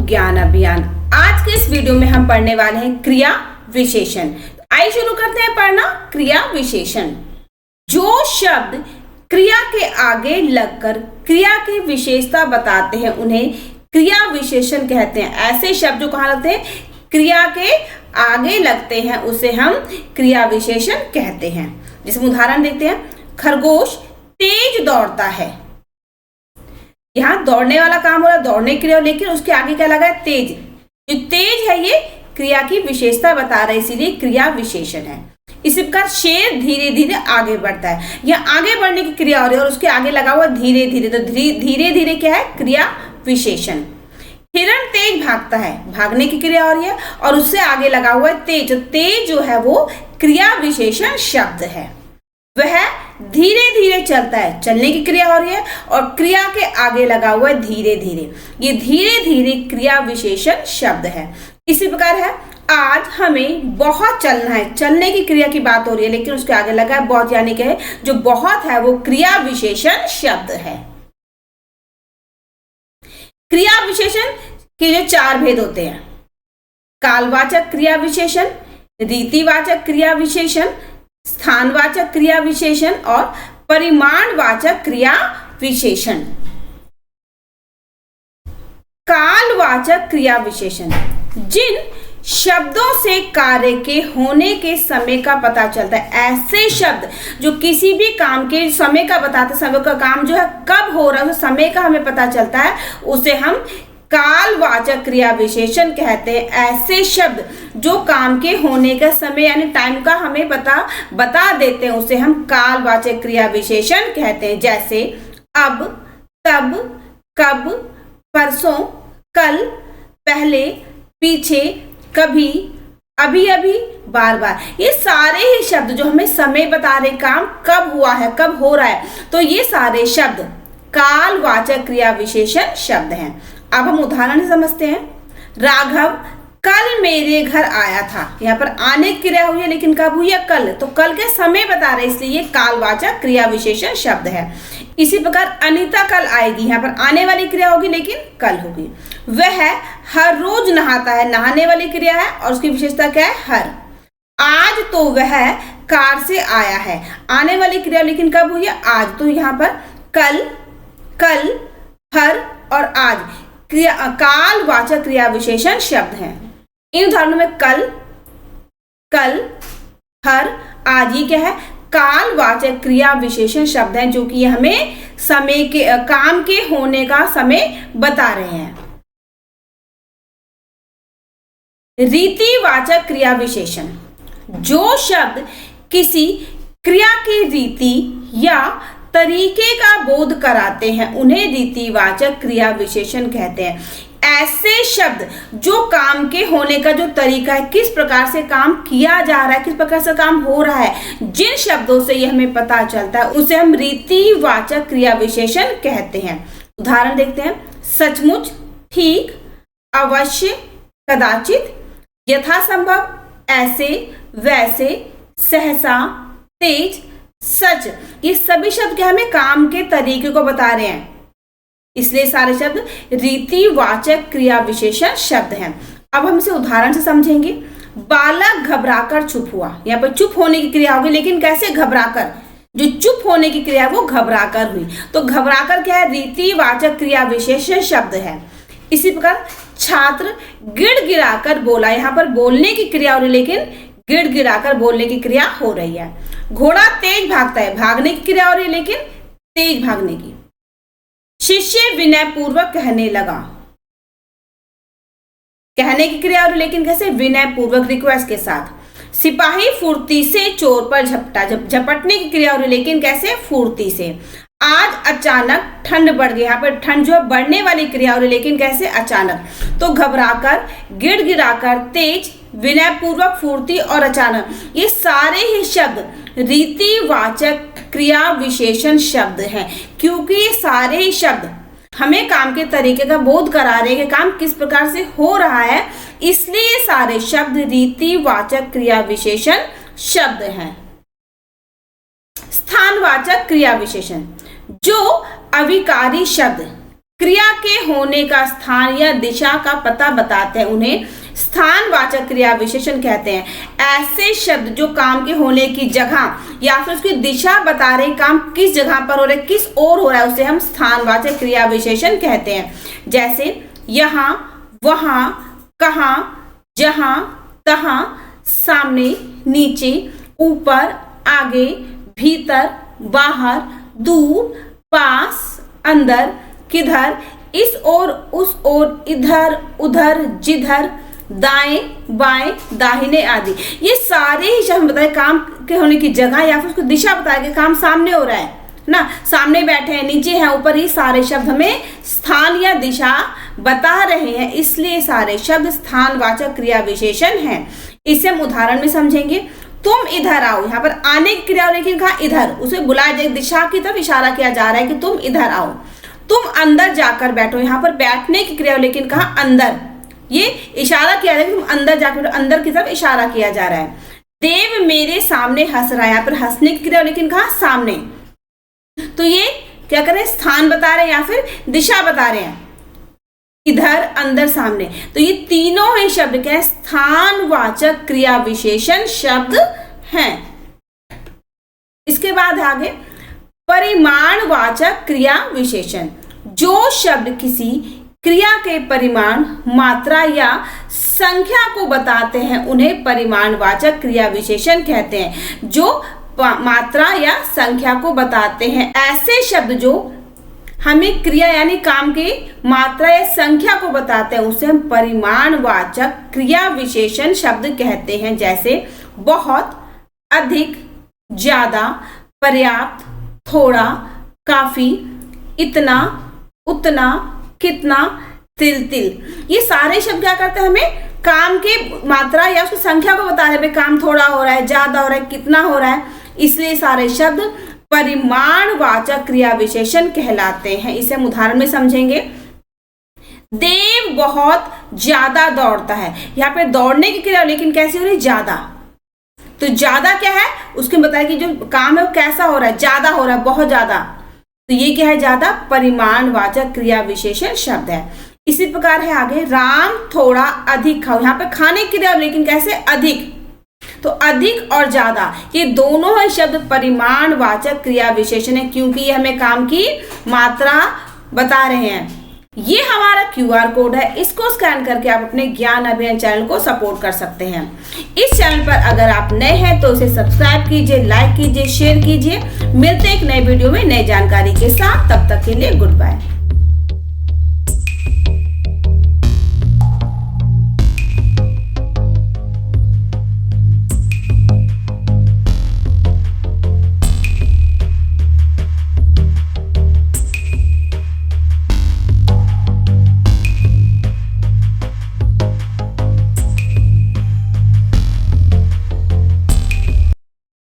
ज्ञान अभियान। आज के इस वीडियो में हम पढ़ने वाले हैं क्रिया विशेषण। आइए शुरू करते हैं पढ़ना क्रिया विशेषण। जो शब्द क्रिया के आगे लगकर क्रिया की विशेषता बताते हैं उन्हें क्रिया विशेषण कहते हैं। ऐसे शब्द जो कहाँ लगते हैं, क्रिया के आगे लगते हैं, उसे हम क्रिया विशेषण कहते हैं। जिसमें उदाहरण देखते हैं, खरगोश तेज दौड़ता है। यहाँ दौड़ने वाला काम हो रहा है, दौड़ने क्रिया, लेकिन उसके आगे क्या लगा है, तेज। जो तेज है ये क्रिया की विशेषता बता रहा है, इसीलिए क्रिया विशेषण है। इसी प्रकार शेर धीरे धीरे आगे बढ़ता है। यहाँ आगे बढ़ने की क्रिया हो रही है और उसके आगे लगा हुआ धीरे धीरे, तो धीरे धीरे क्या है, क्रिया विशेषण। हिरण तेज भागता है, भागने की क्रिया हो रही है और उससे आगे लगा हुआ है तेज। तेज जो है वो क्रिया विशेषण शब्द है। वह धीरे धीरे चलता है, चलने की क्रिया हो रही है और क्रिया के आगे लगा हुआ है धीरे धीरे। ये धीरे धीरे क्रिया विशेषण शब्द है। इसी प्रकार है, आज हमें बहुत चलना है, चलने की क्रिया की बात हो रही है, लेकिन उसके आगे लगा है बहुत, यानी कि जो बहुत है वो क्रिया विशेषण शब्द है। क्रिया विशेषण के जो चार भेद होते हैं, कालवाचक क्रिया विशेषण, रीतिवाचक क्रिया विशेषण, स्थानवाचक क्रिया विशेषण और परिमाणवाचक क्रिया विशेषण। कालवाचक क्रिया विशेषण जिन शब्दों से कार्य के होने के समय का पता चलता है। ऐसे शब्द जो किसी भी काम के समय का बताते, समय का काम जो है कब हो रहा है, समय का हमें पता चलता है, उसे हम कालवाचक क्रिया विशेषण कहते हैं। ऐसे शब्द जो काम के होने का समय यानी टाइम का हमें बता देते हैं, उसे हम कालवाचक क्रिया विशेषण कहते हैं। जैसे अब, तब, कब, परसों, कल, पहले, पीछे, कभी, अभी अभी, बार बार। ये सारे ही शब्द जो हमें समय बता रहे, काम कब हुआ है, कब हो रहा है, तो ये सारे शब्द कालवाचक क्रिया विशेषण शब्द हैं। अब हम उदाहरण से समझते हैं। राघव कल मेरे घर आया था। यहाँ पर आने की क्रिया हुई है, लेकिन कब हुई है, कल। तो कल के समय बता रहे, इसलिए ये कालवाचक क्रिया विशेषण शब्द है। इसी प्रकार अनीता कल आएगी, यहाँ पर आने वाली क्रिया होगी लेकिन कल होगी। वह हर रोज नहाता है, नहाने वाली क्रिया है और उसकी विशेषता क्या है, हर। आज तो वह कार से आया है, आने वाली क्रिया लेकिन कब हुई है, आज। तो यहाँ पर कल, कल, हर और आज क्रिया कालवाचक क्रिया विशेषण शब्द हैं। इन उदाहरणों में कल, कल, हर, आज, ये क्या है, कालवाचक क्रिया विशेषण शब्द हैं, जो कि हमें समय के काम के होने का समय बता रहे हैं। रीतिवाचक क्रिया विशेषण जो शब्द किसी क्रिया की रीति या तरीके का बोध कराते हैं, उन्हें रीतिवाचक क्रिया विशेषण कहते हैं। ऐसे शब्द जो काम के होने का जो तरीका है, किस प्रकार से काम किया जा रहा है, किस प्रकार से काम हो रहा है, जिन शब्दों से ये हमें पता चलता है, उसे हम रीतिवाचक क्रिया विशेषण कहते हैं। उदाहरण देखते हैं। सचमुच, ठीक, अवश्य, कदाचित, यथासंभव, ऐसे, वैसे, सहसा, तेज, सच। ये सभी शब्द क्या हमें काम के तरीके को बता रहे हैं, इसलिए सारे शब्द रीतिवाचक क्रिया विशेषण शब्द हैं। अब हम इसे उदाहरण से समझेंगे। बालक घबराकर चुप हुआ। यहाँ पर चुप होने की क्रिया होगी, लेकिन कैसे, घबराकर। जो चुप होने की क्रिया वो घबराकर हुई, तो घबराकर क्या है, रीतिवाचक क्रिया विशेषण शब्द है। इसी प्रकार छात्र गिड़गिड़ाकर बोला। यहाँ पर बोलने की क्रिया हो रही है, लेकिन गिड़गिड़ाकर बोलने की क्रिया हो रही है। घोड़ा तेज भागता है, भागने की क्रिया हो रही है, लेकिन तेज भागने की। शिष्य विनय पूर्वक कहने लगा, कहने की क्रिया हो रही है, लेकिन कैसे, विनय पूर्वक, रिक्वेस्ट के साथ। सिपाही फुर्ती से चोर पर झपटा, झपटने की क्रिया हो रही है, लेकिन कैसे, फुर्ती से। आज अचानक ठंड बढ़ गई। यहाँ पर ठंड जो है बढ़ने वाली क्रिया हो रही है, लेकिन कैसे, अचानक। तो घबराकर, गिड़गिड़ाकर, तेज, विनय पूर्वक, फुर्ती और अचानक, ये सारे ही शब्द रीतिवाचक क्रिया विशेषण शब्द हैं, क्योंकि ये सारे ही शब्द हमें काम के तरीके का बोध करा रहे हैं कि काम किस प्रकार से हो रहा है, इसलिए सारे शब्द रीतिवाचक क्रिया विशेषण शब्द हैं। स्थानवाचक क्रिया विशेषण जो अविकारी शब्द क्रिया के होने का स्थान या दिशा का पता बताते हैं उन्हें स्थानवाचक क्रिया विशेषण कहते हैं। ऐसे शब्द जो काम के होने की जगह या फिर उसकी दिशा बता रहे, काम किस जगह पर हो रहा है, किस ओर हो रहा है, उसे हम स्थानवाचक क्रिया विशेषण कहते हैं। जैसे यहाँ, वहाँ, कहाँ, जहाँ, तहाँ, सामने, नीचे, ऊपर, आगे, भीतर, बाहर, दूर, पास, अंदर, किधर, इस ओर, उस ओर, इधर, उधर, जिधर, दाएं, बाएं, दाहिने आदि। ये सारे ही शब्द बताए काम के होने की जगह या फिर उसको दिशा बताया कि काम सामने हो रहा है ना, सामने बैठे हैं, नीचे हैं, ऊपर, ही सारे शब्द हमें स्थान या दिशा बता रहे हैं, इसलिए सारे शब्द स्थानवाचक क्रिया विशेषण हैं। इसे हम उदाहरण में समझेंगे। तुम इधर आओ, यहाँ पर आने की क्रिया, लेकिन कहा इधर, उसे बुलाया जाए, दिशा की तरफ इशारा किया जा रहा है कि तुम इधर आओ। तुम अंदर जाकर बैठो, यहाँ पर बैठने की क्रिया, लेकिन कहा अंदर, ये इशारा किया जा रहा है कि तुम अंदर जाकर बैठो, अंदर की तरफ इशारा किया जा रहा है। देव मेरे सामने हंस रहा है, यहाँ पर हंसने की क्रिया, लेकिन कहा सामने, तो ये क्या कर रहे हैं, स्थान बता रहे हैं या फिर दिशा बता रहे हैं, इधर, अंदर, सामने। तो ये तीनों ही शब्द क्या है, स्थानवाचक क्रिया विशेषण शब्द हैं। इसके बाद आगे परिमाणवाचक क्रिया विशेषण, जो शब्द किसी क्रिया के परिमाण, मात्रा या संख्या को बताते हैं उन्हें परिमाणवाचक क्रिया विशेषण कहते हैं। जो मात्रा या संख्या को बताते हैं, ऐसे शब्द जो हमें क्रिया यानी काम की मात्रा या संख्या को बताते हैं उसे हम परिमाणवाचक क्रिया विशेषण शब्द कहते हैं। जैसे बहुत, अधिक, ज्यादा, पर्याप्त, थोड़ा, काफी, इतना, उतना, कितना, तिल तिल। ये सारे शब्द क्या करते हैं, हमें काम की मात्रा या उसकी संख्या को बता रहे हैं, काम थोड़ा हो रहा है, ज्यादा हो रहा है, कितना हो रहा है, इसलिए सारे शब्द परिमाणवाचक क्रिया विशेषण कहलाते हैं। इसे हम उदाहरण में समझेंगे। देव बहुत ज्यादा दौड़ता है, यहाँ पे दौड़ने की क्रिया, लेकिन कैसी हो रही है, ज्यादा। तो ज्यादा क्या है, उसके बताया कि जो काम है वो कैसा हो रहा है, ज्यादा हो रहा है, बहुत ज्यादा। तो ये क्या है, ज्यादा, परिमाणवाचक क्रिया विशेषण शब्द है। इसी प्रकार है आगे, राम थोड़ा अधिक खाओ, यहाँ पे खाने की क्रिया, लेकिन कैसे, अधिक। तो अधिक और ज्यादा ये दोनों ही शब्द परिमाणवाचक क्रिया विशेषण है, क्योंकि ये हमें काम की मात्रा बता रहे हैं। ये हमारा QR कोड है, इसको स्कैन करके आप अपने ज्ञान अभियान चैनल को सपोर्ट कर सकते हैं। इस चैनल पर अगर आप नए हैं तो इसे सब्सक्राइब कीजिए, लाइक कीजिए, शेयर कीजिए। मिलते हैं एक नए वीडियो में नई जानकारी के साथ, तब तक के लिए गुड बाय।